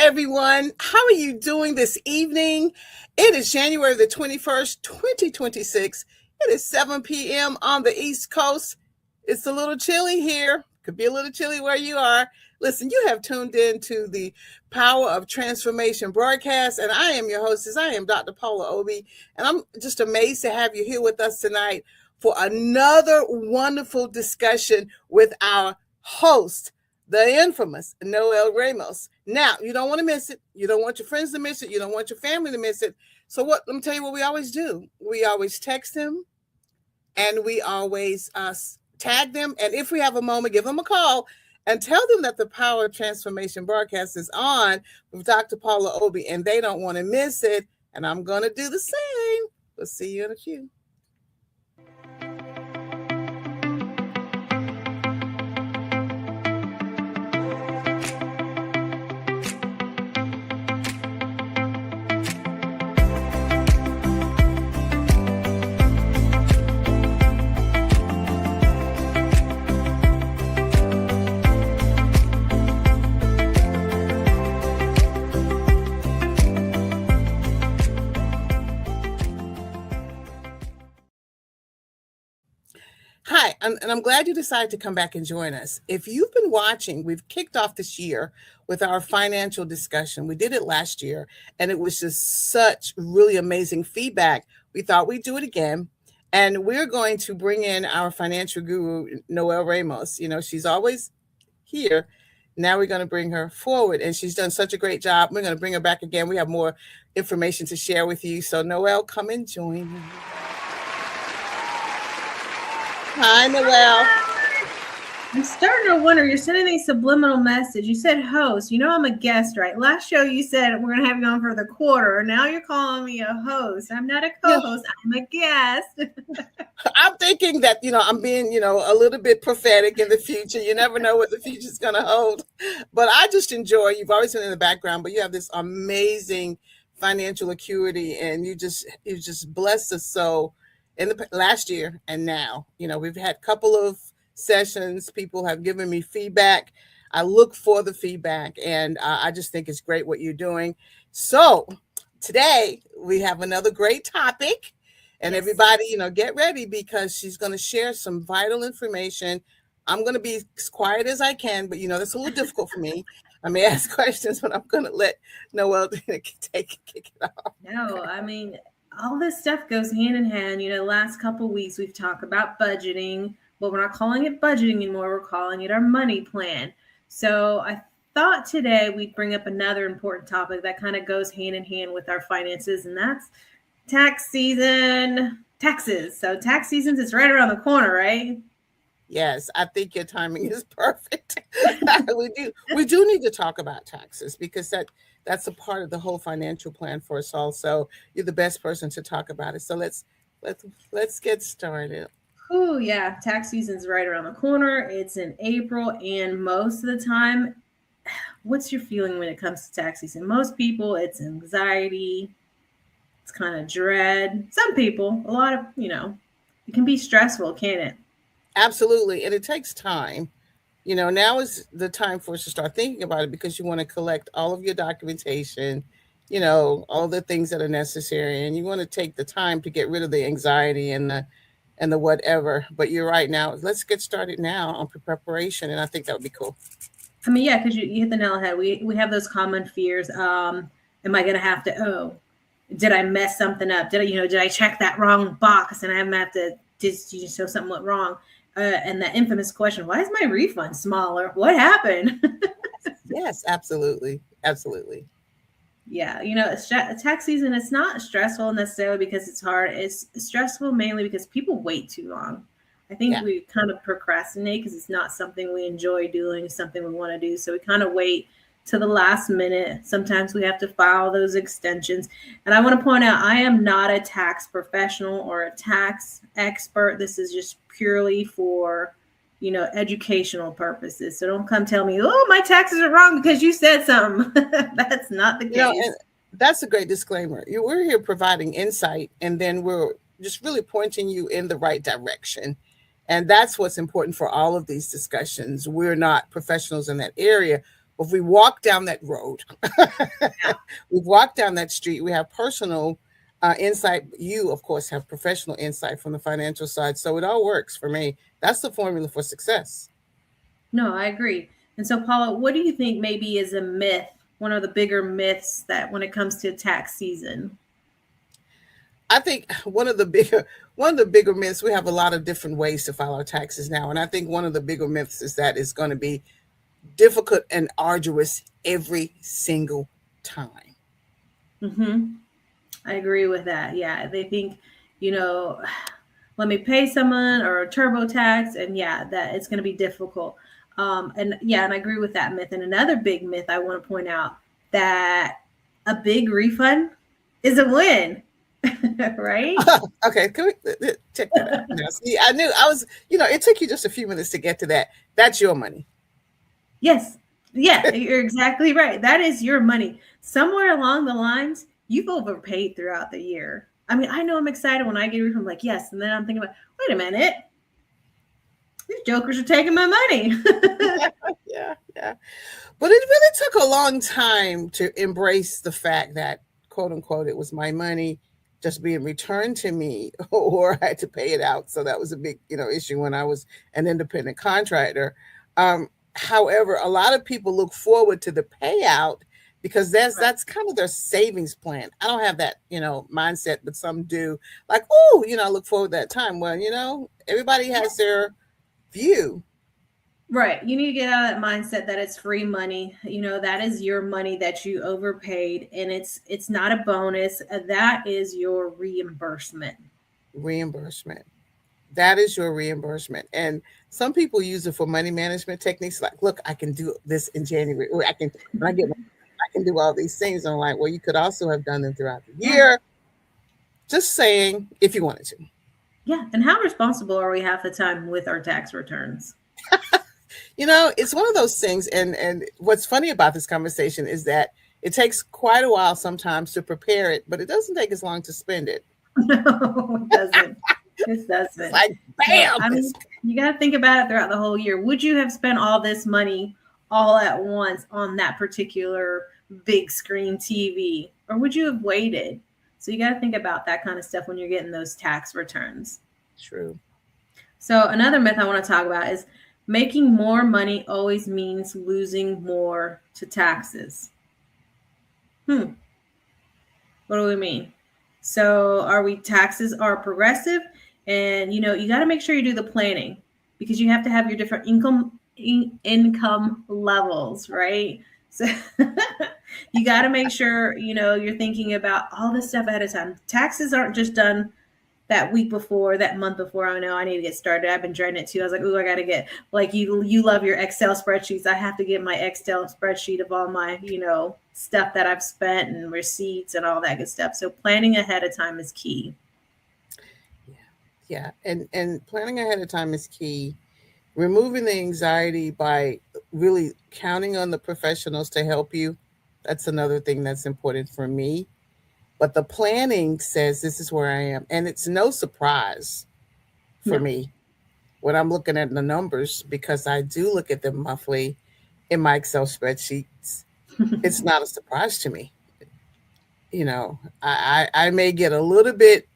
everyone. How are you doing this evening? It is January the 21st, 2026. It is 7 p.m. on the East Coast. It's a little chilly here. Could be a little chilly where you are. Listen, you have tuned in to the Power of Transformation broadcast, and I am your hostess. I am Dr. Paula Obi, and I'm just amazed to have you here with us tonight for another wonderful discussion with our host, the infamous Noel Ramos. Now, you don't want to miss it. You don't want your friends to miss it. You don't want your family to miss it. So let me tell you what we always do. We always text them, and we always tag them. And if we have a moment, give them a call and tell them that the Power of Transformation broadcast is on with Dr. Paula Obi, and they don't want to miss it. And I'm going to do the same. We'll see you in a few. Hi, and I'm glad you decided to come back and join us. If you've been watching, we've kicked off this year with our financial discussion. We did it last year, and it was just such really amazing feedback. We thought we'd do it again, and we're going to bring in our financial guru, Noel Ramos. You know, she's always here. Now we're going to bring her forward, and she's done such a great job. We're going to bring her back again. We have more information to share with you. So, Noel, come and join me. Hi, Noel. I'm starting to wonder, you're sending a subliminal message. You said host. You know I'm a guest, right? Last show you said we're going to have you on for the quarter. Now you're calling me a host. I'm not a co-host. Yeah. I'm a guest. I'm thinking that, I'm being, a little bit prophetic in the future. You never know what the future's going to hold. But I just enjoy, you've always been in the background, but you have this amazing financial acuity, and you just blessed us so in the last year and now. We've had a couple of sessions. People have given me feedback. I look for the feedback, and I just think it's great what you're doing. So today we have another great topic, and yes, everybody, get ready, because she's going to share some vital information. I'm going to be as quiet as I can, but that's a little difficult for me. I may ask questions, but I'm going to let Noel kick it off. No, I mean, all this stuff goes hand in hand. The last couple of weeks we've talked about budgeting, but we're not calling it budgeting anymore. We're calling it our money plan. So I thought today we'd bring up another important topic that kind of goes hand in hand with our finances, and that's tax season, taxes. So tax season is right around the corner, right? Yes, I think your timing is perfect. We do need to talk about taxes, because that's a part of the whole financial plan for us all. So you're the best person to talk about it. So let's get started. Oh yeah, tax season's right around the corner. It's in April, and most of the time, what's your feeling when it comes to tax season? Most people, it's anxiety. It's kind of dread. Some people, a lot of, it can be stressful, can't it? Absolutely. And it takes time. Now is the time for us to start thinking about it, because you want to collect all of your documentation, all the things that are necessary. And you want to take the time to get rid of the anxiety and the whatever. But you're right. Now, let's get started now on preparation. And I think that would be cool. I mean, yeah, because you hit the nail on the head. We have those common fears. Am I going to have to, did I mess something up? Did I check that wrong box and I have to show something went wrong? And that infamous question, why is my refund smaller? What happened? Yes, absolutely. Absolutely. Yeah. Tax season, it's not stressful necessarily because it's hard. It's stressful mainly because people wait too long. I think we kind of procrastinate because it's not something we enjoy doing, it's something we want to do. So we kind of wait to the last minute. Sometimes we have to file those extensions. And I want to point out, I am not a tax professional or a tax expert. This is just purely for, educational purposes. So don't come tell me, oh, my taxes are wrong because you said something. That's not the case. And that's a great disclaimer. We're here providing insight, and then we're just really pointing you in the right direction. And that's what's important for all of these discussions. We're not professionals in that area. If we walk down that road, Yeah. we've walked down that street, we have personal insight. You, of course, have professional insight from the financial side. So it all works for me. That's the formula for success. No, I agree. And so, Paula, what do you think maybe is a myth, one of the bigger myths that when it comes to tax season? I think one of the bigger myths, we have a lot of different ways to file our taxes now. And I think one of the bigger myths is that it's going to be difficult and arduous every single time. Mm-hmm. I agree with that. Yeah, they think, you know, let me pay someone or a TurboTax, and yeah, that it's going to be difficult. And yeah, and I agree with that myth. And another big myth I want to point out that a big refund is a win, right? Okay, can we check that out? Now, see, I knew I was, it took you just a few minutes to get to that. That's your money. Yes. Yeah, you're exactly right. That is your money. Somewhere along the lines, you've overpaid throughout the year. I mean, I know I'm excited when I get a refund, I'm like, yes. And then I'm thinking about, wait a minute, these jokers are taking my money. Yeah, yeah. But it really took a long time to embrace the fact that, quote unquote, it was my money just being returned to me, or I had to pay it out. So that was a big, issue when I was an independent contractor. However, a lot of people look forward to the payout because Right. that's kind of their savings plan. I don't have that, mindset, but some do. Like, oh, I look forward to that time. Well, everybody has their view. Right. You need to get out of that mindset that it's free money. You know, that is your money that you overpaid and it's not a bonus. That is your reimbursement. Reimbursement. That is your reimbursement. And some people use it for money management techniques. Like, look, I can do this in January. Or I can, when I get, I can do all these things. I'm like, well, you could also have done them throughout the Yeah. year. Just saying, if you wanted to. Yeah. And how responsible are we half the time with our tax returns? It's one of those things. And what's funny about this conversation is that it takes quite a while sometimes to prepare it, but it doesn't take as long to spend it. No, it doesn't. It It's doesn't. like, No, bam. I mean, you got to think about it throughout the whole year. Would you have spent all this money all at once on that particular big screen TV, or would you have waited? So you got to think about that kind of stuff when you're getting those tax returns. True. So another myth I want to talk about is making more money always means losing more to taxes. Hmm. What do we mean? So are we taxes are progressive and you got to make sure you do the planning because you have to have your different income levels, right? So you got to make sure you're thinking about all this stuff ahead of time. Taxes aren't just done that week before, that month before. I know I need to get started. I've been dreading it too. I was like, ooh, I got to get, like, you love your Excel spreadsheets. I have to get my Excel spreadsheet of all my, stuff that I've spent and receipts and all that good stuff. So planning ahead of time is key. Yeah. Yeah. And planning ahead of time is key. Removing the anxiety by really counting on the professionals to help you. That's another thing that's important for me. But the planning says this is where I am. And it's no surprise for No. me when I'm looking at the numbers because I do look at them monthly in my Excel spreadsheets. It's not a surprise to me. I may get a little bit.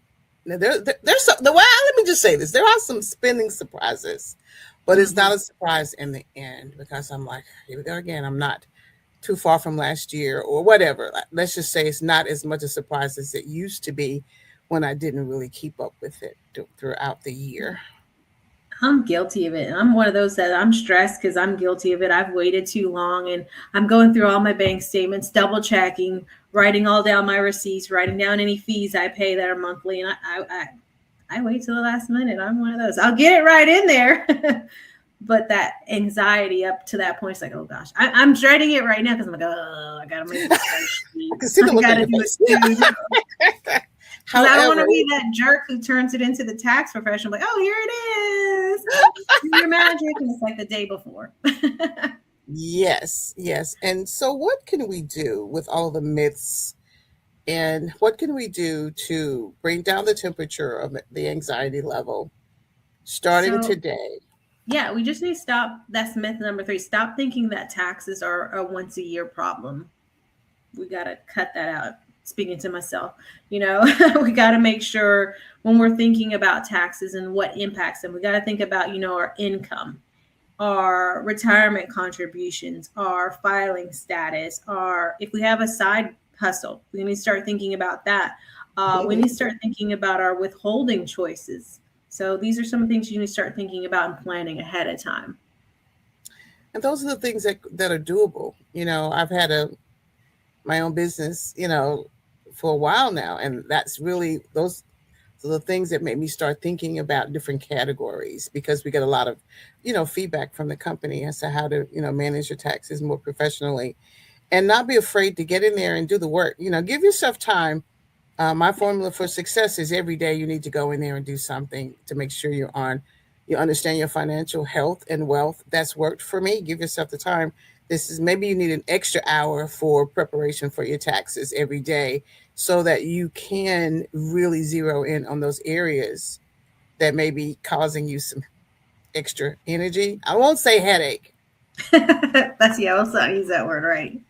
There's some, well, let me just say this. There are some spending surprises, but it's Hmm. not a surprise in the end because I'm like, here we go again. I'm not too far from last year or whatever. Let's just say it's not as much a surprise as it used to be when I didn't really keep up with it throughout the year. I'm guilty of it. I'm one of those that I'm stressed because I'm guilty of it. I've waited too long and I'm going through all my bank statements, double checking, writing all down my receipts, writing down any fees I pay that are monthly. And I wait till the last minute. I'm one of those. I'll get it right in there. But that anxiety up to that point is like, oh gosh, I'm dreading it right now because I'm like, oh, I gotta make this I spreadsheet. can see the I look on gotta your do it face. soon. Because I don't want to However, be that jerk who turns it into the tax professional. Like, oh, here it is. Do your magic. And it's like the day before. yes, yes. And so, what can we do with all the myths? And what can we do to bring down the temperature of the anxiety level starting So today? Yeah, we just need to stop. That's myth number 3. Stop thinking that taxes are a once a year problem. We got to cut that out. Speaking to myself, we got to make sure when we're thinking about taxes and what impacts them, we got to think about, our income, our retirement contributions, our filing status, our, if we have a side hustle, we need to start thinking about that. We need to start thinking about our withholding choices. So these are some things you need to start thinking about and planning ahead of time. And those are the things that are doable. I've had my own business, for a while now, and that's really those are the things that make me start thinking about different categories, because we get a lot of, feedback from the company as to how to, manage your taxes more professionally, and not be afraid to get in there and do the work. Give yourself time. My formula for success is every day you need to go in there and do something to make sure you understand your financial health and wealth. That's worked for me. Give yourself the time. This is maybe you need an extra hour for preparation for your taxes every day, so that you can really zero in on those areas that may be causing you some extra energy. I won't say headache, That's, yeah, let's not use that word, right?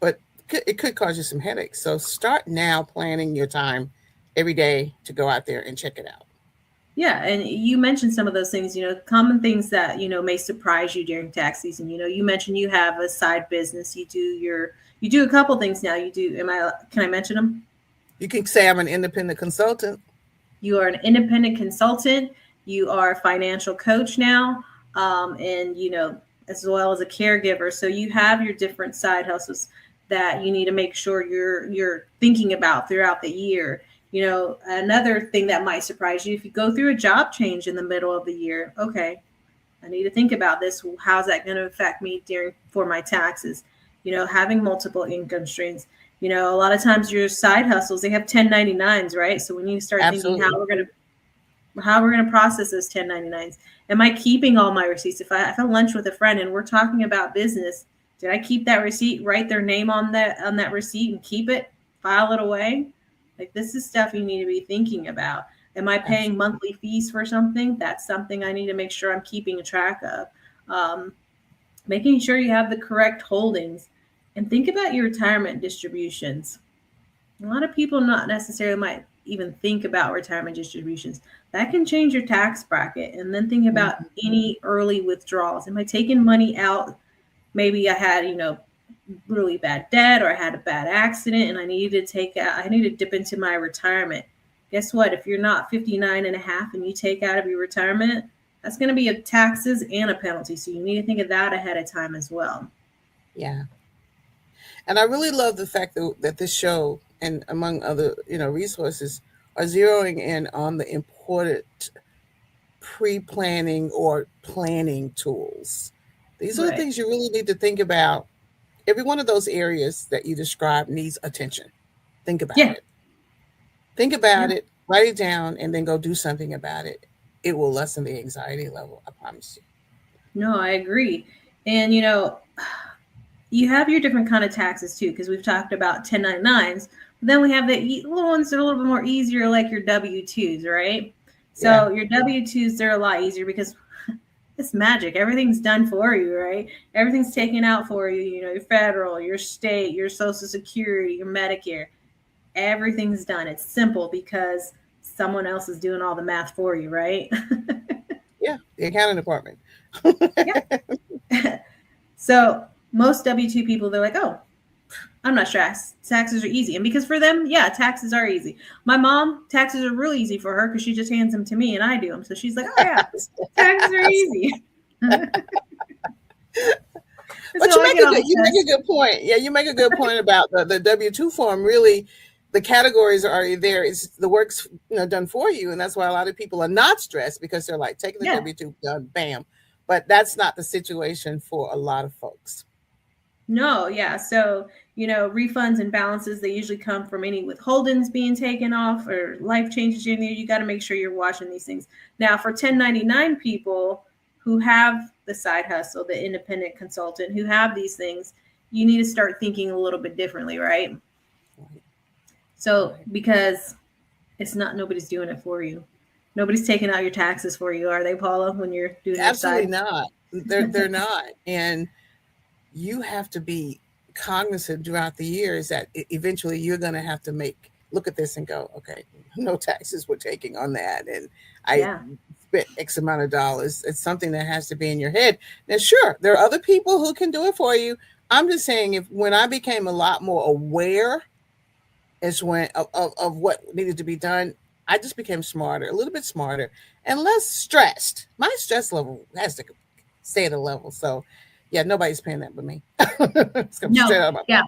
but it could cause you some headaches. So start now planning your time every day to go out there and check it out. Yeah, and you mentioned some of those things, common things that, may surprise you during tax season. You mentioned you have a side business. You do a couple things now. Can I mention them? You can say I'm an independent consultant. You are an independent consultant. You are a financial coach now, and as well as a caregiver. So you have your different side hustles that you need to make sure you're thinking about throughout the year. Another thing that might surprise you, if you go through a job change in the middle of the year, okay, I need to think about this. How's that going to affect me for my taxes? Having multiple income streams. A lot of times your side hustles, they have 1099s, right? So we need to start thinking Absolutely. how we're gonna process those 1099s. Am I keeping all my receipts? If I have lunch with a friend and we're talking about business, did I keep that receipt? Write their name on that receipt and keep it, file it away. Like, this is stuff you need to be thinking about. Am I paying Absolutely. monthly fees for something? That's something I need to make sure I'm keeping a track of. Um, Making sure you have the correct holdings, and think about your retirement distributions. A lot of people not necessarily might even think about retirement distributions. That can change your tax bracket. And then think about Mhm. any early withdrawals. Am I taking money out? Maybe I had, really bad debt, or I had a bad accident and I needed to I need to dip into my retirement. Guess what? If you're not 59 and a half and you take out of your retirement, that's going to be a taxes and a penalty. So you need to think of that ahead of time as well. Yeah. And I really love the fact that this show, and among other, resources, are zeroing in on the important pre-planning or planning tools. These are the Right. things you really need to think about. Every one of those areas that you described needs attention. Think about Yeah. it. Think Yeah. about it, write it down, and then go do something about it. It will lessen the anxiety level, I promise you. No, I agree. And you have your different kind of taxes too, because we've talked about 1099s. But then we have the little ones that are a little bit more easier, like your W-2s, right? Yeah, So your W-2s, they're a lot easier because it's magic. Everything's done for you, right? Everything's taken out for you. Your federal, your state, your Social Security, your Medicare. Everything's done. It's simple because someone else is doing all the math for you, right? yeah, the accounting department. Yeah. So most W-2 people, they're like, oh, I'm not stressed. Taxes are easy. And because for them, yeah, taxes are easy. My mom, taxes are really easy for her because she just hands them to me and I do them. So she's like, oh, yeah, taxes are easy. But So I get all the you make a tests. good point. Yeah, you make a good point about the W-2 form. Really, the categories are already there. It's the work's, done for you, and that's why a lot of people are not stressed, because they're like taking the Yeah. W-2 done, bam. But that's not the situation for a lot of folks. No, yeah. So, refunds and balances, they usually come from any withholdings being taken off or life changes in there. You got to make sure you're watching these things. Now, for 1099 people who have the side hustle, the independent consultant, who have these things, you need to start thinking a little bit differently, right? Right, So, right. because it's not, nobody's doing it for you. Nobody's taking out your taxes for you, are they, Paula, when you're doing your Absolutely side? not. They're not. And you have to be cognizant throughout the years that eventually you're going to have to look at this and go, okay, no taxes we're taking on that, and I Yeah. spent X amount of dollars. It's something that has to be in your head. Now, sure, there are other people who can do it for you. I'm just saying, if when I became a lot more aware is when of what needed to be done, I just became smarter, a little bit smarter, and less stressed. My stress level has to stay at a level. So, yeah, nobody's paying that but me. It's coming straight No. out of my Yeah.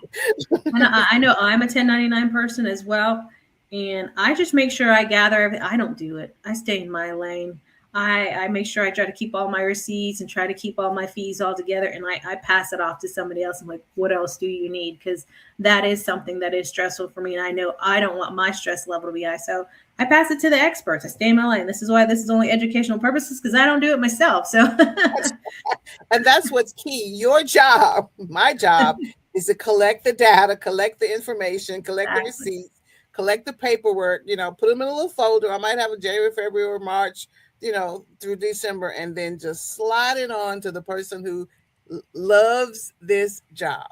pocket. And I know I'm a 1099 person as well. And I just make sure I gather everything. I don't do it. I stay in my lane. I make sure I try to keep all my receipts and try to keep all my fees all together. And I pass it off to somebody else. I'm like, what else do you need? Because that is something that is stressful for me. And I know I don't want my stress level to be high. So I pass it to the experts. I stay in my lane. This is why this is only educational purposes because I don't do it myself. So And that's what's key. Your job, my job, is to collect the data, collect the information, collect the exactly. receipts, collect the paperwork, put them in a little folder. I might have a January, February, or March, through December, and then just slide it on to the person who loves this job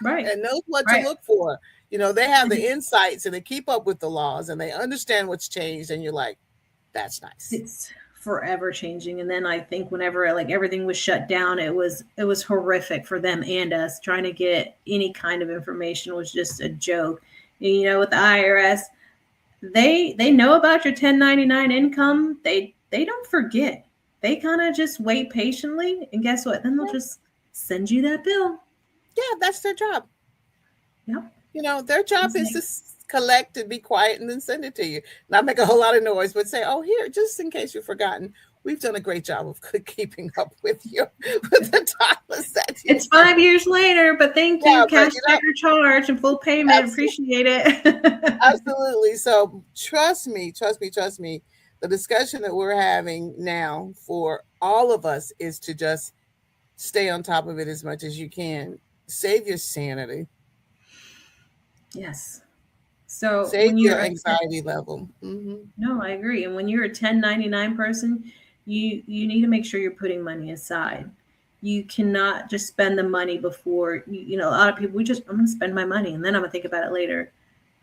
Right. and knows what to Right. look for. They have the insights and they keep up with the laws and they understand what's changed. And you're like, that's nice. It's forever changing. And then I think whenever like everything was shut down, it was horrific for them and us. Trying to get any kind of information was just a joke. And, with the IRS, they know about your 1099 income. They don't forget. They kind of just wait patiently, and guess what? Then they'll Yeah, just send you that bill. yeah, that's their job. Yep. Their job It's is to like, collect and be quiet and then send it to you. Not make a whole lot of noise, but say, "Oh, here, just in case you've forgotten, we've done a great job of keeping up with you with the dollars that you it's 5 years later, but thank you. Yeah, but Cash check or charge and full payment. absolutely, Appreciate it. absolutely. So trust me, trust me, trust me. The discussion that we're having now for all of us is to just stay on top of it as much as you can. Save your sanity. Yes. So Save when your you're a anxiety level. no, I agree. And when you're a 1099 person, you need to make sure you're putting money aside. You cannot just spend the money before a lot of people we just I'm gonna spend my money and then I'm gonna think about it later.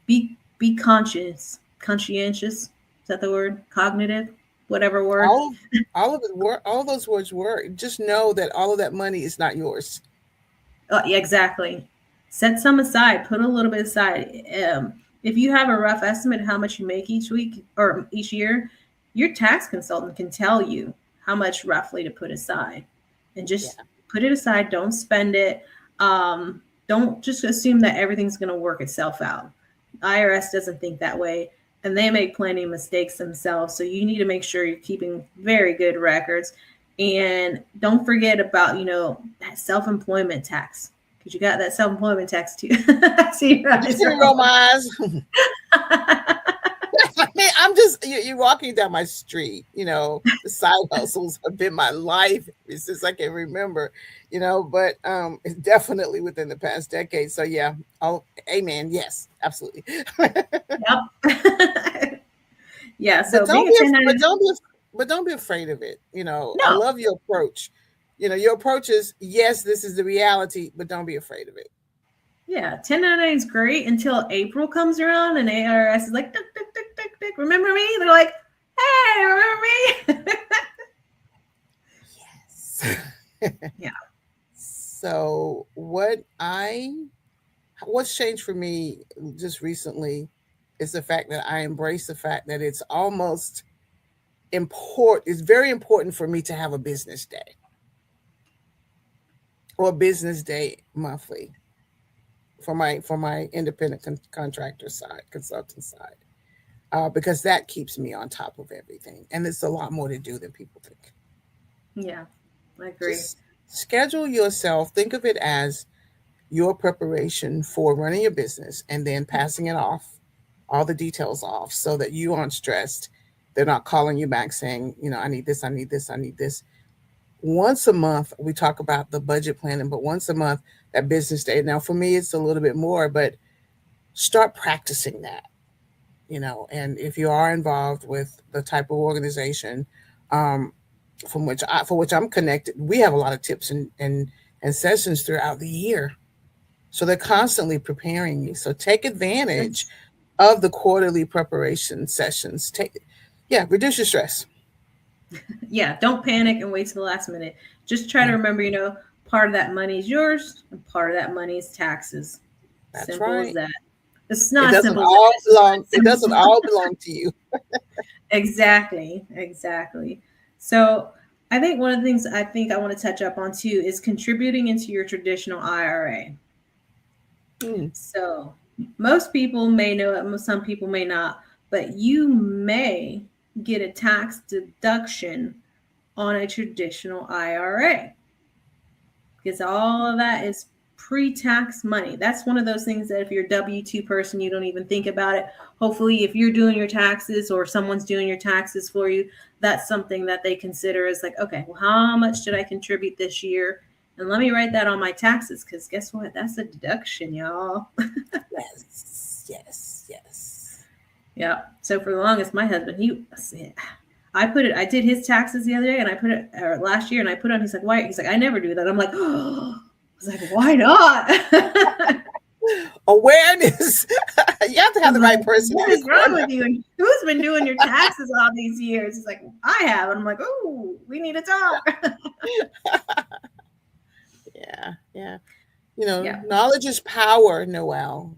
Be conscientious. Is that the word? Cognitive, whatever word. all all of it work, all those words work. Just know that all of that money is not yours. Yeah, exactly. Set some aside. Put a little bit aside. If you have a rough estimate of how much you make each week or each year, your tax consultant can tell you how much roughly to put aside, and Yeah. just put it aside. Don't spend it. Don't just assume that everything's going to work itself out. IRS doesn't think that way, and they make plenty of mistakes themselves. So you need to make sure you're keeping very good records. And don't forget about, that self-employment tax. Because you got that self-employment tax too. I see your I eyes didn't roll roll. my eyes. I mean, I'm just you're walking down my street. The side hustles have been my life since I can remember. But it's definitely within the past decade. So yeah, oh, amen. Yes, absolutely. Yep. Yeah. but So being don't a be, but 1099, don't be, but don't be afraid of it. I no. love your approach. Your approach is yes, this is the reality, but don't be afraid of it. Yeah. 1099 is great until April comes around and ARS is like, duck, duck, duck, duck, duck. Remember me? They're like, hey, remember me? Yes. Yeah. So what's changed for me just recently is the fact that I embrace the fact that it's very important for me to have a business day or a business day monthly for my independent contractor side, consultant side, because that keeps me on top of everything, and it's a lot more to do than people think. Yeah. I agree. Just schedule yourself. Think of it as your preparation for running your business and then passing it off, all the details off, so that you aren't stressed. They're not calling you back saying, I need this, I need this, I need this. Once a month, we talk about the budget planning, but once a month, that business day. Now, for me, it's a little bit more, but start practicing that. And if you are involved with the type of organization um, for which I'm connected, we have a lot of tips and sessions throughout the year. So they're constantly preparing you. So take advantage That's, of the quarterly preparation sessions. Yeah, reduce your stress. yeah, don't panic and wait till the last minute. Just try to Yeah, remember, part of that money is yours and part of that money is taxes. that's Simple as right. that. It's It not doesn't simple as that. all It's just belong. It doesn't simple. all belong to you. Exactly, exactly. So I think one of the things I think I want to touch up on too is contributing into your traditional IRA. Mm, So most people may know it, some people may not, but you may get a tax deduction on a traditional IRA because all of that is pre-tax money. That's one of those things that if you're a W-2 person, you don't even think about it. Hopefully, if you're doing your taxes or someone's doing your taxes for you, that's something that they consider as like, okay, well, how much did I contribute this year? And let me write that on my taxes because guess what? That's a deduction, y'all. yes, yes, yes. Yeah. So for the longest, my husband, I put it, I did his taxes the other day and I put it, or last year and I put it on, he's like, why? He's like, I never do that. I'm like, oh, I was like, why not? Awareness. You have to have I'm the like, right person in what your is wrong corner. with you? And who's been doing your taxes all these years? He's like, I have. And I'm like, oh, we need to talk. Yeah, yeah. Yeah. Knowledge is power, Noel.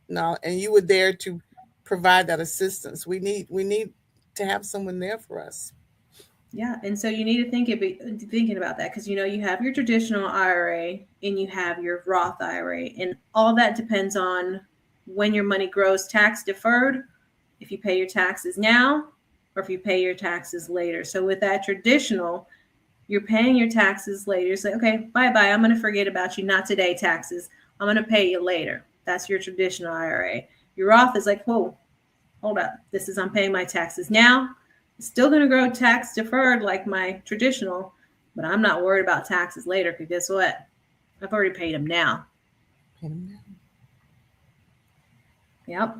No, and you were there to provide that assistance. We need to have someone there for us. Yeah. And so you need to thinking about that because, you have your traditional IRA and you have your Roth IRA. And all that depends on when your money grows tax deferred, if you pay your taxes now or if you pay your taxes later. So with that traditional, you're paying your taxes later. It's like, okay, bye bye. I'm going to forget about you. Not today, taxes. I'm going to pay you later. That's your traditional IRA. Your Roth is like, whoa, hold up. I'm paying my taxes now. It's still going to grow tax deferred like my traditional, but I'm not worried about taxes later because guess what? I've already paid them now. Yep.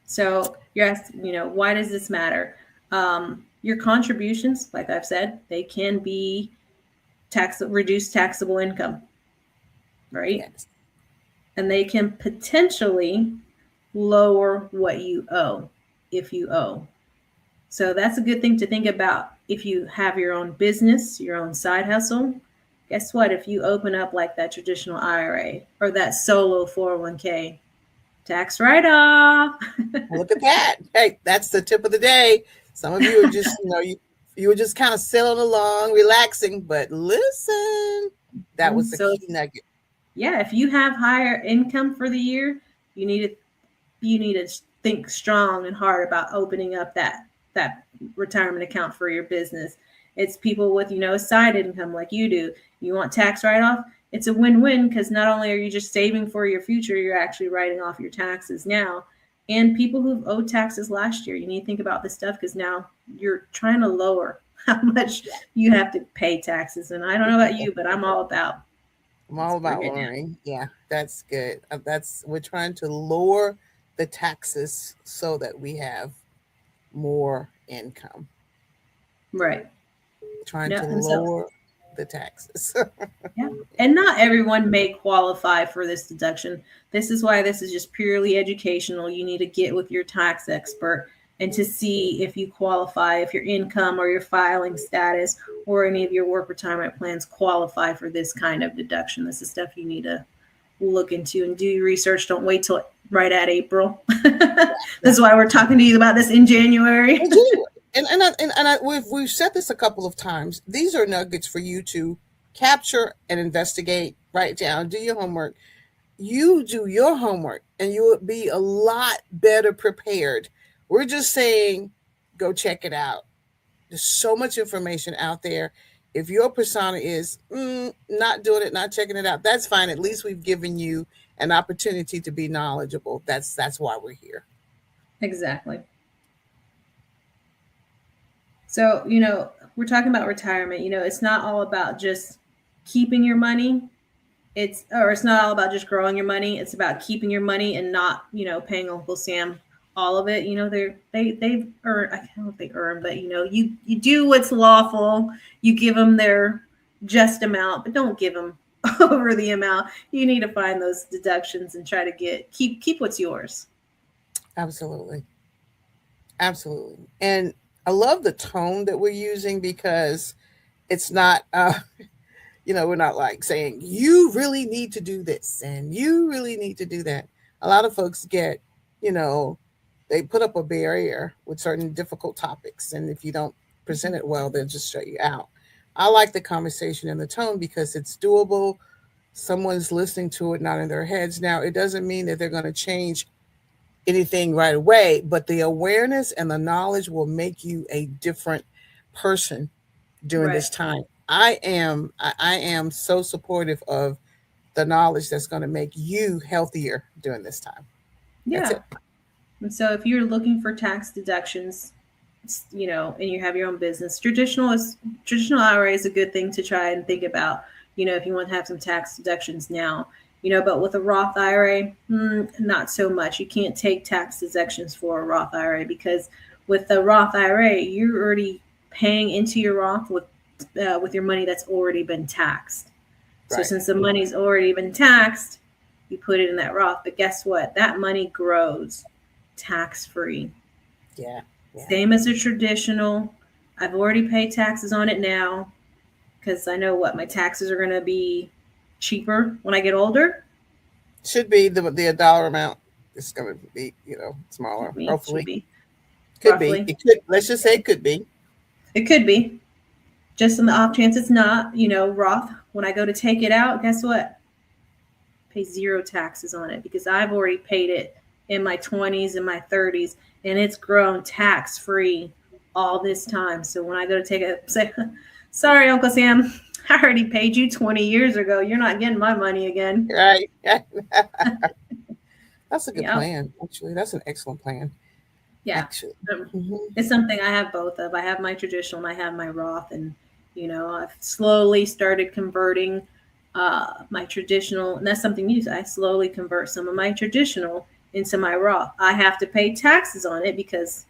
So you're asked, why does this matter? Your contributions, like I've said, they can be reduced taxable income, right? Yes. And they can potentially lower what you owe if you owe. So that's a good thing to think about if you have your own business, your own side hustle. Guess what? If you open up like that traditional IRA or that solo 401k, tax write off. Look at that. Hey, that's the tip of the day. Some of you are just, you were just kind of sailing along, relaxing, but listen, that was the So key nugget. yeah, if you have higher income for the year, you need to think strong and hard about opening up that retirement account for your business. It's people with a side income like you do. You want tax write off? It's a win-win because not only are you just saving for your future, you're actually writing off your taxes now. And people who've owed taxes last year, you need to think about this stuff because now you're trying to lower how much you have to pay taxes. And I don't know about you, but I'm all about I'm let's all bring about it down. lowering. Yeah, that's good. We're trying to lower the taxes so that we have more income. Right. Trying Yeah. to And so lower the taxes. yeah. And not everyone may qualify for this deduction. This is why this is just purely educational. You need to get with your tax expert and to see if you qualify, if your income or your filing status or any of your work retirement plans qualify for this kind of deduction. This is stuff you need to look into and do your research. Don't wait till right at April. This Yeah. is why we're talking to you about this in January. And January. We've said this a couple of times. These are nuggets for you to capture and investigate, write down, do your homework. You do your homework, and you will be a lot better prepared. We're just saying, go check it out. There's so much information out there. If your persona is not doing it, not checking it out, that's fine. At least we've given you an opportunity to be knowledgeable. That's why we're here. Exactly. So, we're talking about retirement. It's not all about just keeping your money. It's not all about just growing your money. It's about keeping your money and not, paying Uncle Sam all of it. You know, they've earned. I don't know if they earn, but you know, you do what's lawful. You give them their just amount, but don't give them over the amount. You need to find those deductions and try to keep what's yours. Absolutely. Absolutely. And I love the tone that we're using because it's not we're not like saying you really need to do this and you really need to do that. A lot of folks get, you know, they put up a barrier with certain difficult topics, and if you don't present it well, they'll just shut you out. I like the conversation and the tone because it's doable. Someone's listening to it, not in their heads. Now, it doesn't mean that they're going to change anything right away, but the awareness and the knowledge will make you a different person during Right. this time. I am so supportive of the knowledge that's going to make you healthier during this time. That's Yeah. it. And so if you're looking for tax deductions, you know, and you have your own business, traditional IRA is a good thing to try and think about. You know, if you want to have some tax deductions now, you know, but with a Roth IRA, not so much. You can't take tax deductions for a Roth IRA because with the Roth IRA, you're already paying into your Roth with your money that's already been taxed. So Right. since the money's already been taxed, you put it in that Roth. But guess what? That money grows tax free. Yeah. Yeah. Same as a traditional. I've already paid taxes on it now because I know what my taxes are going to be cheaper when I get older. Should be the dollar amount is going to be, smaller. Should Hopefully, be could be. roughly. It could. Let's just say it could be. It could be just in the off chance it's not. You know, Roth. When I go to take it out, guess what? Pay zero taxes on it because I've already paid it in my 20s and my 30s, and it's grown tax free all this time. So when I go to take it, say, sorry, Uncle Sam, I already paid you 20 years ago. You're not getting my money again. Right. That's a good Yeah. plan. Actually, that's an excellent plan. Yeah. Actually. Um, Hmm. It's something I have both of. I have my traditional and I have my Roth. And, you know, I've slowly started converting my traditional. And that's something new. I slowly convert some of my traditional into my Roth. I have to pay taxes on it because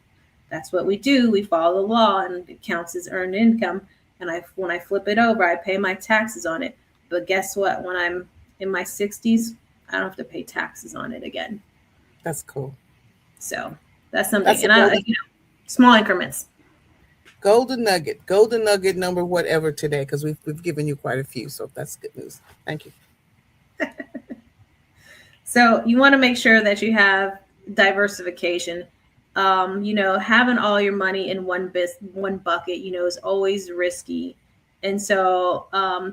that's what we do. We follow the law and it counts as earned income. And when I flip it over, I pay my taxes on it. But guess what? When I'm in my 60s, I don't have to pay taxes on it again. That's cool. So that's something. That's a And I, golden small increments. golden nugget number whatever today because we've given you quite a few, so that's good news. Thank you. So you want to make sure that you have diversification. You know, having all your money in one bucket, you know, is always risky. And so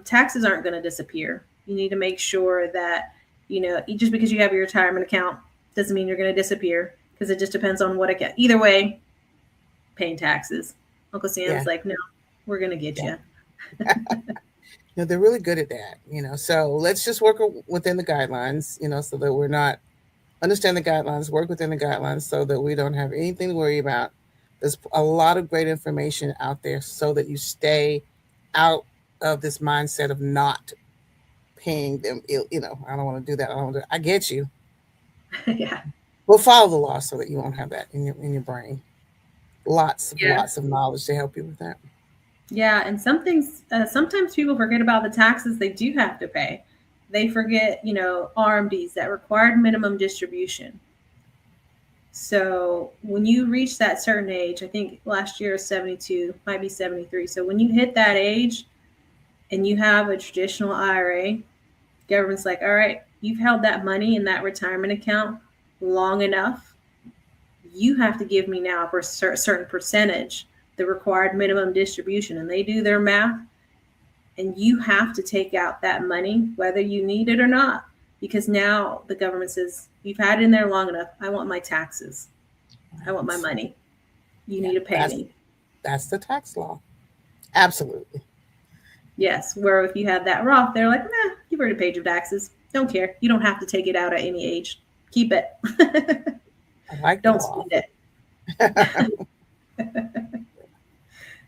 taxes aren't going to disappear. You need to make sure that, you know, just because you have your retirement account doesn't mean you're going to disappear because it just depends on what account. Either way, paying taxes. Uncle Sam's Yeah. like, no, we're going to get Yeah. you. They're really good at that. So let's just work within the guidelines. So that we're not understand the guidelines, work within the guidelines, so that we don't have anything to worry about. There's a lot of great information out there, so that you stay out of this mindset of not paying them. I don't want to do that. I don't. I get you. Yeah. We'll follow the law so that you won't have that in your brain. Yeah. Lots of knowledge to help you with that. Yeah, and sometimes people forget about the taxes they do have to pay. They forget, you know, RMDs, that required minimum distribution. So when you reach that certain age, I think last year was 72, might be 73. So when you hit that age and you have a traditional IRA, government's like, all right, you've held that money in that retirement account long enough. You have to give me now a certain percentage, the required minimum distribution. And they do their math, and you have to take out that money, whether you need it or not, because now the government says, you've had it in there long enough. I want my taxes. I want my money. You Yeah, need to pay me. that's the tax law. Absolutely. Yes. Where if you had that Roth, they're like, nah, you've already paid your taxes. Don't care. You don't have to take it out at any age. Keep it. I like the Don't law. spend it.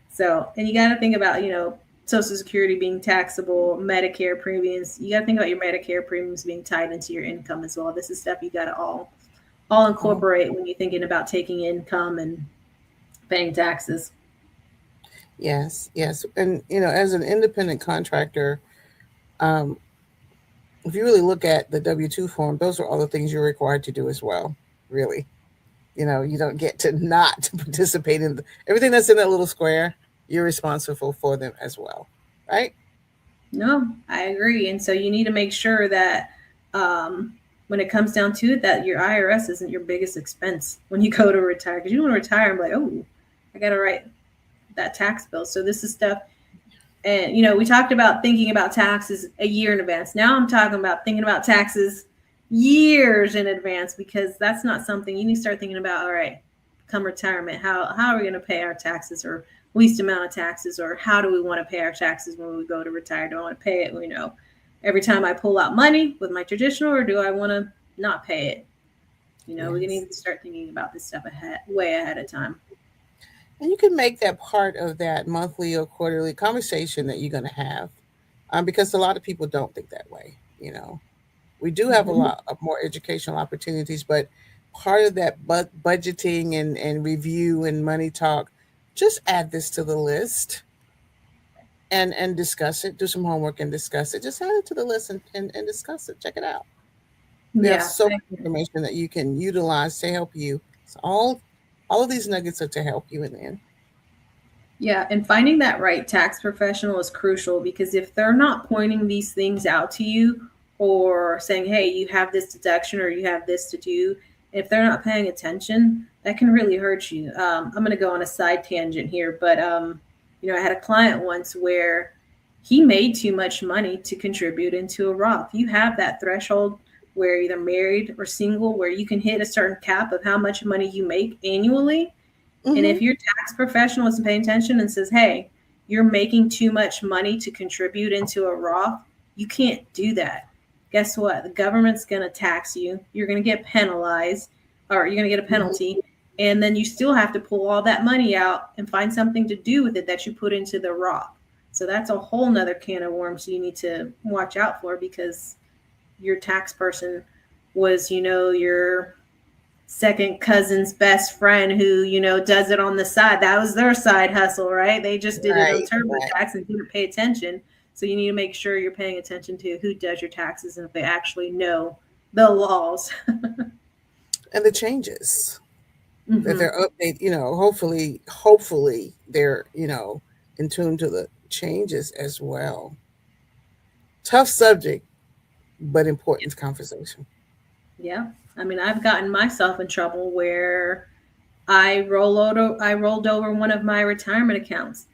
So, and you got to think about, you know, Social Security being taxable, Medicare premiums. You got to think about your Medicare premiums being tied into your income as well. This is stuff you got to all all Oh, incorporate when you're thinking about taking income and paying taxes. yes, yes. And as an independent contractor, um, if you really look at the W-2 form, those are all the things you're required to do as well. Really, you don't get to not participate in everything that's in that little square. You're responsible for them as well, right? No, I agree. And so you need to make sure that when it comes down to it, that your IRS isn't your biggest expense when you go to retire. Because you don't want to retire and be like, oh, I got to write that tax bill. So this is stuff. And, we talked about thinking about taxes a year in advance. Now I'm talking about thinking about taxes years in advance because that's not something you need to start thinking about. All right, come retirement, how are we going to pay our taxes or least amount of taxes, or how do we want to pay our taxes when we go to retire? Do I want to pay it, every time I pull out money with my traditional, or do I want to not pay it? We Yes. need to start thinking about this stuff way ahead of time. And you can make that part of that monthly or quarterly conversation that you're going to have, because a lot of people don't think that way. We do have a Mm-hmm. lot of more educational opportunities, but part of that budgeting and review and money talk, just add this to the list and discuss it. Do some homework and discuss it. Just add it to the list and discuss it. Check it out. We have Yeah. so much information that you can utilize to help you. So all of these nuggets are to help you in the end. Yeah, and finding that right tax professional is crucial because if they're not pointing these things out to you or saying, hey, you have this deduction or you have this to do, if they're not paying attention, that can really hurt you. I'm going to go on a side tangent here, but I had a client once where he made too much money to contribute into a Roth. You have that threshold where you're either married or single, where you can hit a certain cap of how much money you make annually, and Mm-hmm. if your tax professional isn't paying attention and says, hey, you're making too much money to contribute into a Roth, you can't do that. Guess what? The government's going to tax you. You're going to get penalized, or you're going to get a Mm-hmm. penalty. And then you still have to pull all that money out and find something to do with it that you put into the Roth. So that's a whole nother can of worms you need to watch out for because your tax person was, your second cousin's best friend who does it on the side. That was their side hustle, right? They just did it on Right, right. TurboTax and didn't pay attention. So you need to make sure you're paying attention to who does your taxes and if they actually know the laws. And the changes that Mm-hmm. they're update, hopefully they're, in tune to the changes as well. Tough subject, but important conversation. Yeah, I mean, I've gotten myself in trouble where I rolled over one of my retirement accounts.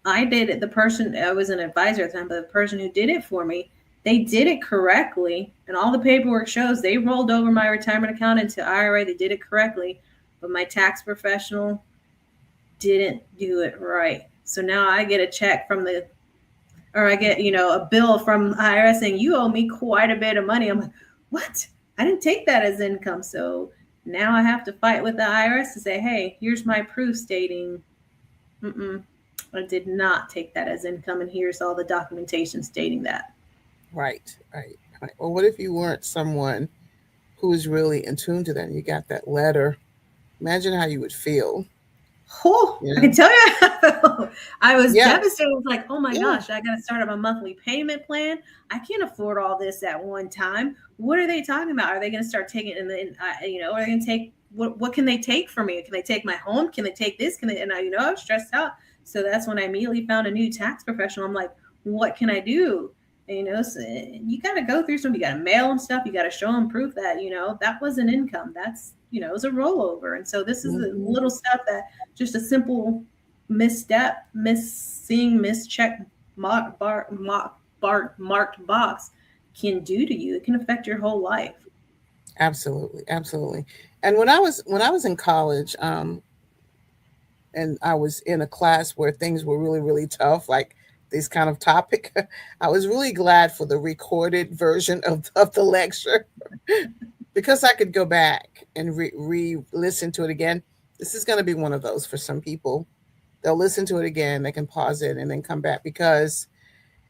I did it. The person, I was an advisor at the time, but the person who did it for me, they did it correctly, and all the paperwork shows they rolled over my retirement account into IRA. They did it correctly, but my tax professional didn't do it right. So now I get a check from or I get a bill from IRS saying you owe me quite a bit of money. I'm like, what? I didn't take that as income. So now I have to fight with the IRS to say, hey, here's my proof stating, mm-mm, I did not take that as income, and here's all the documentation stating that. Right, right, right. Well, what if you weren't someone who is really in tune to that and you got that letter? Imagine how you would feel, Oh, you I can know? tell you, I was Yeah, devastated. I was like, oh my yeah. gosh, I got to start up a monthly payment plan. I can't afford all this at one time. What are they talking about? Are they going to start taking, and then, are they going to take, what can they take from me? Can they take my home? Can they take this? Can they, and I was stressed out. So that's when I immediately found a new tax professional. I'm like, what can I do? And, so you got to go through some, you got to mail them stuff. You got to show them proof that, that was an income. That's, it was a rollover. And so this is the Hmm. little stuff that just a simple misstep, misseeing, mischeck, marked box can do to you. It can affect your whole life. Absolutely, absolutely. And when I was in college, and I was in a class where things were really, really tough, like this kind of topic, I was really glad for the recorded version of the lecture because I could go back and listen to it again. This is going to be one of those for some people. They'll listen to it again, they can pause it and then come back because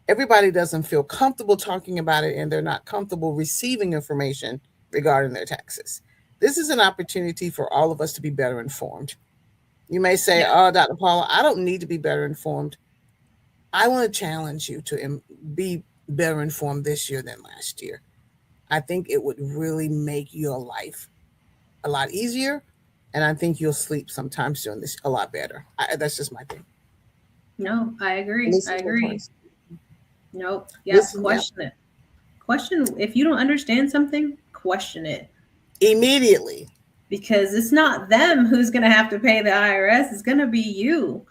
everybody doesn't feel comfortable talking about it and they're not comfortable receiving information regarding their taxes. This is an opportunity for all of us to be better informed. You may say, Yeah. "Oh, Dr. Paula, I don't need to be better informed." I want to challenge you to be better informed this year than last year. I think it would really make your life a lot easier, and I think you'll sleep sometimes during this a lot better. That's just my thing. No, I agree. I Listen to a agree. person. Nope. Yeah. Listen, yeah, Question it. Question if you don't understand something, question it. immediately. Because it's not them who's going to have to pay the IRS, it's going to be you.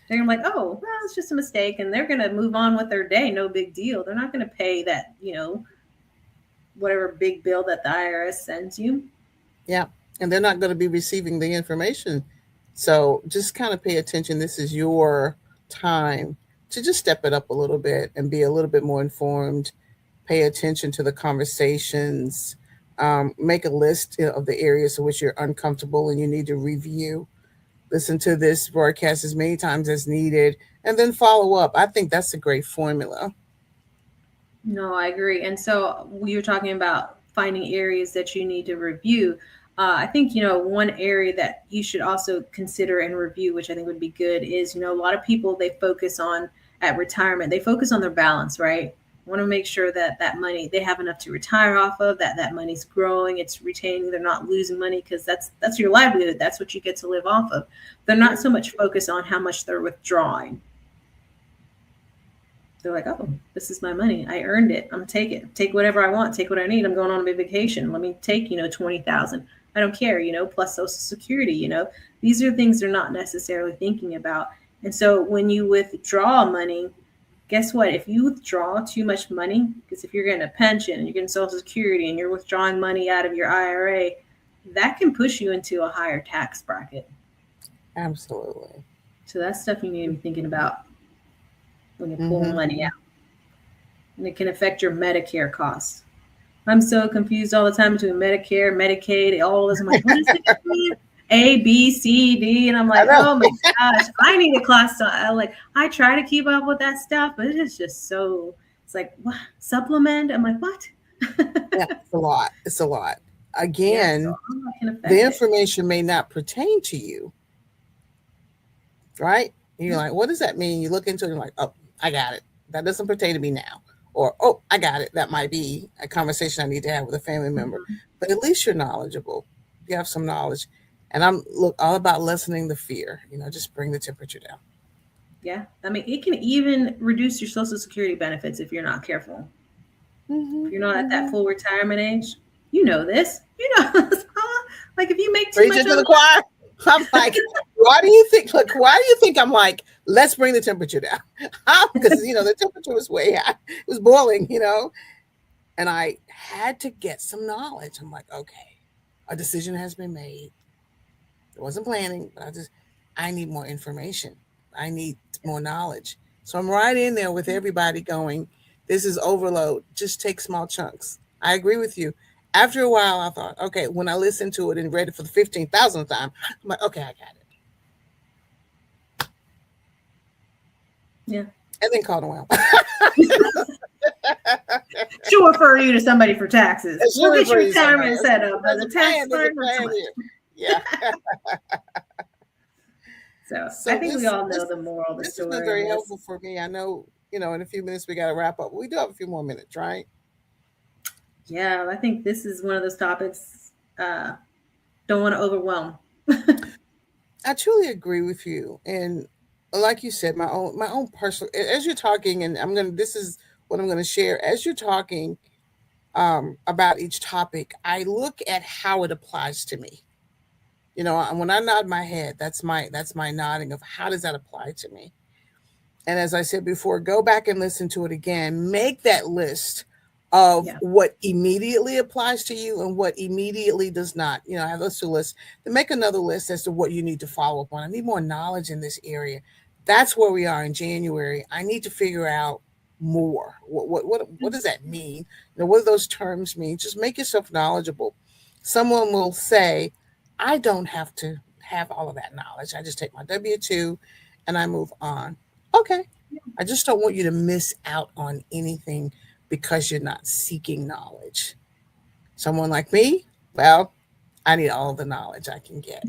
They're gonna be like, oh, well, it's just a mistake, and they're gonna move on with their day, no big deal. They're not gonna pay that, whatever big bill that the IRS sends you. Yeah, and they're not going to be receiving the information. So just kind of pay attention. This is your time to just step it up a little bit and be a little bit more informed. Pay attention to the conversations. Make a list of the areas in which you're uncomfortable and you need to review. Listen to this broadcast as many times as needed, and then follow up. I think that's a great formula. No, I agree. And so you're talking about finding areas that you need to review. I think, one area that you should also consider and review, which I think would be good, is, a lot of people they focus on at retirement, they focus on their balance, right? Want to make sure that that money they have enough to retire off of, that money's growing, it's retaining, they're not losing money because that's your livelihood. That's what you get to live off of. They're not so much focused on how much they're withdrawing. They're like, oh, this is my money. I earned it. I'm gonna take it. Take whatever I want. Take what I need. I'm going on a vacation. Let me take, 20,000. I don't care, plus Social Security. These are things they're not necessarily thinking about. And so when you withdraw money, guess what? If you withdraw too much money, because if you're getting a pension and you're getting Social Security and you're withdrawing money out of your IRA, that can push you into a higher tax bracket. Absolutely. So that's stuff you need to be thinking about when you pull money out. And it can affect your Medicare costs. I'm so confused all the time between Medicare, Medicaid, all this. I'm like, what is it? A, B, C, D. And I'm like, oh my gosh, I need a class. I try to keep up with that stuff, but it's just so, it's like, what? Supplement? I'm like, what? Yeah, it's a lot. It's a lot. Again, so the information may not pertain to you, right? And you're like, what does that mean? You look into it and you're like, oh, I got it. That doesn't pertain to me now. Or, oh, I got it. That might be a conversation I need to have with a family member. But at least you're knowledgeable. You have some knowledge. And I'm all about lessening the fear. Just bring the temperature down. Yeah. I mean, it can even reduce your Social Security benefits if you're not careful. If you're not at that full retirement age, you know this. Like if you make too much to the choir. I'm like, why do you think I'm like, let's bring the temperature down? Because, the temperature was way high. It was boiling, and I had to get some knowledge. I'm like, okay, a decision has been made. It wasn't planning, but I need more information. I need more knowledge. So I'm right in there with everybody going, this is overload. Just take small chunks. I agree with you. After a while, I thought, okay, when I listened to it and read it for the 15,000th time, I'm like, okay, I got it. Yeah. And then called around. She'll refer you to somebody for taxes. We'll get your retirement set up. But the tax yeah. So I think we all know the moral of the story. This has been very helpful for me. I know, in a few minutes we got to wrap up. We do have a few more minutes, right? Yeah, I think this is one of those topics don't want to overwhelm. I truly agree with you. And like you said, my own personal, as you're talking, and this is what I'm going to share. As you're talking about each topic, I look at how it applies to me. When I nod my head, that's my nodding of how does that apply to me. And as I said before, go back and listen to it again. Make that list of what immediately applies to you and what immediately does not. I have those two lists. Then make another list as to what you need to follow up on. I need more knowledge in this area. That's where we are in January. I need to figure out more. What does that mean? What do those terms mean? Just make yourself knowledgeable. Someone will say, I don't have to have all of that knowledge. I just take my W-2 and I move on. Okay. I just don't want you to miss out on anything because you're not seeking knowledge. Someone like me, Well, I need all the knowledge I can get.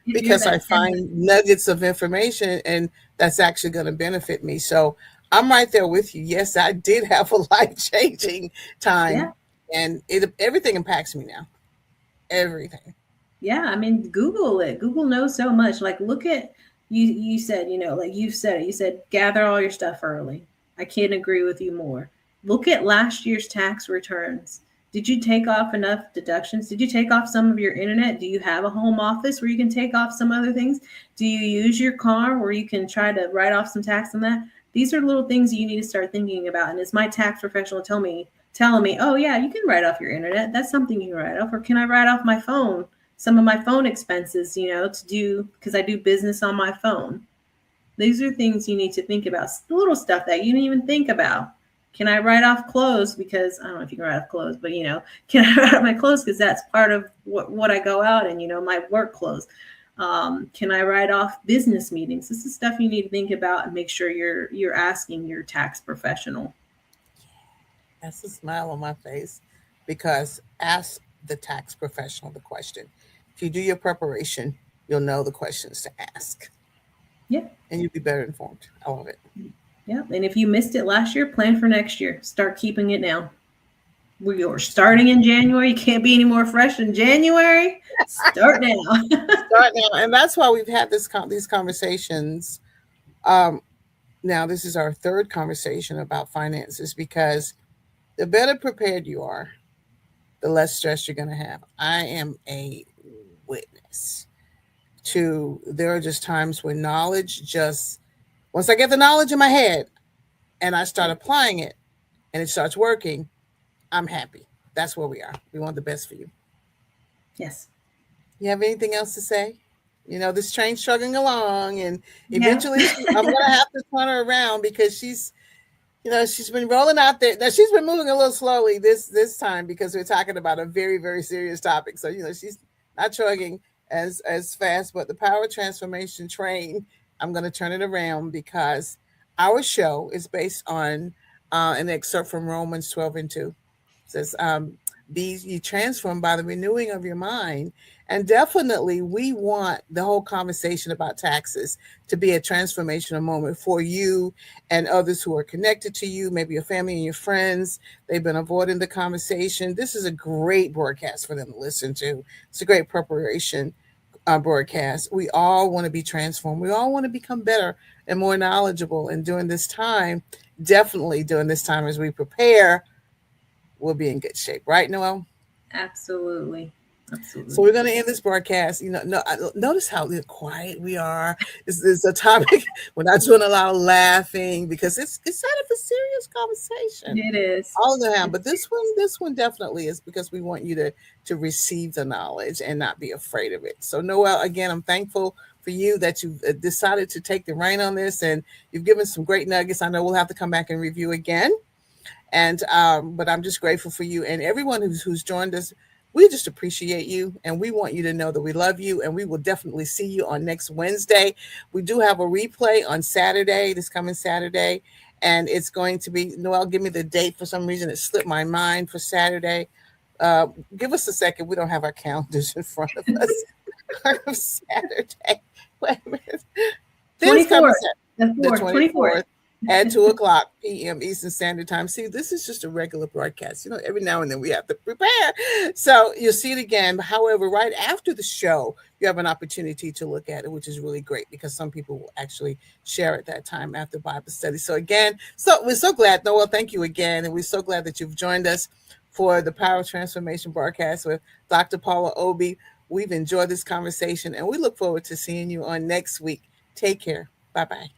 You're Because I that 10 find nuggets of information and that's actually going to benefit me. So I'm right there with you. Yes, I did have a life changing time, Yeah. and it everything impacts me now. Everything. Yeah, I mean, Google it. Google knows so much. Like, look at you said, like you said it. You said gather all your stuff early. I can't agree with you more. Look at last year's tax returns. Did you take off enough deductions? Did you take off some of your internet? Do you have a home office where you can take off some other things? Do you use your car where you can try to write off some tax on that? These are little things you need to start thinking about. And is my tax professional telling me, oh yeah, you can write off your internet. That's something you can write off. Or can I write off my phone? Some of my phone expenses, to do because I do business on my phone. These are things you need to think about. Little stuff that you didn't even think about. Can I write off clothes? Because I don't know if you can write off clothes, but can I write off my clothes because that's part of what I go out in, my work clothes. Can I write off business meetings? This is stuff you need to think about and make sure you're asking your tax professional. That's a smile on my face because ask the tax professional the question. If you do your preparation, you'll know the questions to ask Yeah. and you'll be better informed. I love it. Yeah. And if you missed it last year, plan for next year. Start keeping it now. We are starting in January. You can't be any more fresh in January. Start now. Start now. And that's why we've had these conversations. Um, Now, this is our third conversation about finances because the better prepared you are, the less stress you're going to have. I am a witness to there are just times when knowledge just, once I get the knowledge in my head and I start applying it and it starts working, I'm happy. That's where we are. We want the best for you. Yes. You have anything else to say? This train's chugging along, and Yeah. eventually I'm going to have to turn her around because she's been rolling out there. Now she's been moving a little slowly this time because we're talking about a very, very serious topic. So she's not chugging as fast, but the power transformation train, I'm going to turn it around because our show is based on an excerpt from Romans 12:2. It says, "Be ye transformed by the renewing of your mind." And definitely, we want the whole conversation about taxes to be a transformational moment for you and others who are connected to you, maybe your family and your friends. They've been avoiding the conversation. This is a great broadcast for them to listen to. It's a great preparation broadcast. We all want to be transformed. We all want to become better and more knowledgeable. And during this time, definitely during this time as we prepare, we'll be in good shape. Right, Noel? Absolutely. So Absolutely. we're going to end this broadcast. No, notice how quiet we are. It's a topic we're not doing a lot of laughing because it's kind of a serious conversation. It is. All of them, It's but this one definitely is because we want you to receive the knowledge and not be afraid of it. So Noel, again, I'm thankful for you that you've decided to take the reign on this and you've given some great nuggets. I know we'll have to come back and review again. And but I'm just grateful for you and everyone who's joined us. We just appreciate you and we want you to know that we love you and we will definitely see you on next Wednesday. We do have a replay on Saturday, this coming Saturday, and it's going to be, Noel, give me the date. For some reason it slipped my mind for Saturday. uh, Give us a second. We don't have our calendars in front of us. Saturday. Wait a minute. This coming 24th. Saturday, The the 4th. 24th. 24th at 2 o'clock p.m. Eastern Standard Time. See, this is just a regular broadcast. Every now and then we have to prepare. So you'll see it again. However, right after the show, you have an opportunity to look at it, which is really great because some people will actually share at that time after Bible study. So again, we're so glad, Noel, thank you again. And we're so glad that you've joined us for the Power Transformation broadcast with Dr. Paula Obi. We've enjoyed this conversation and we look forward to seeing you on next week. Take care. Bye bye.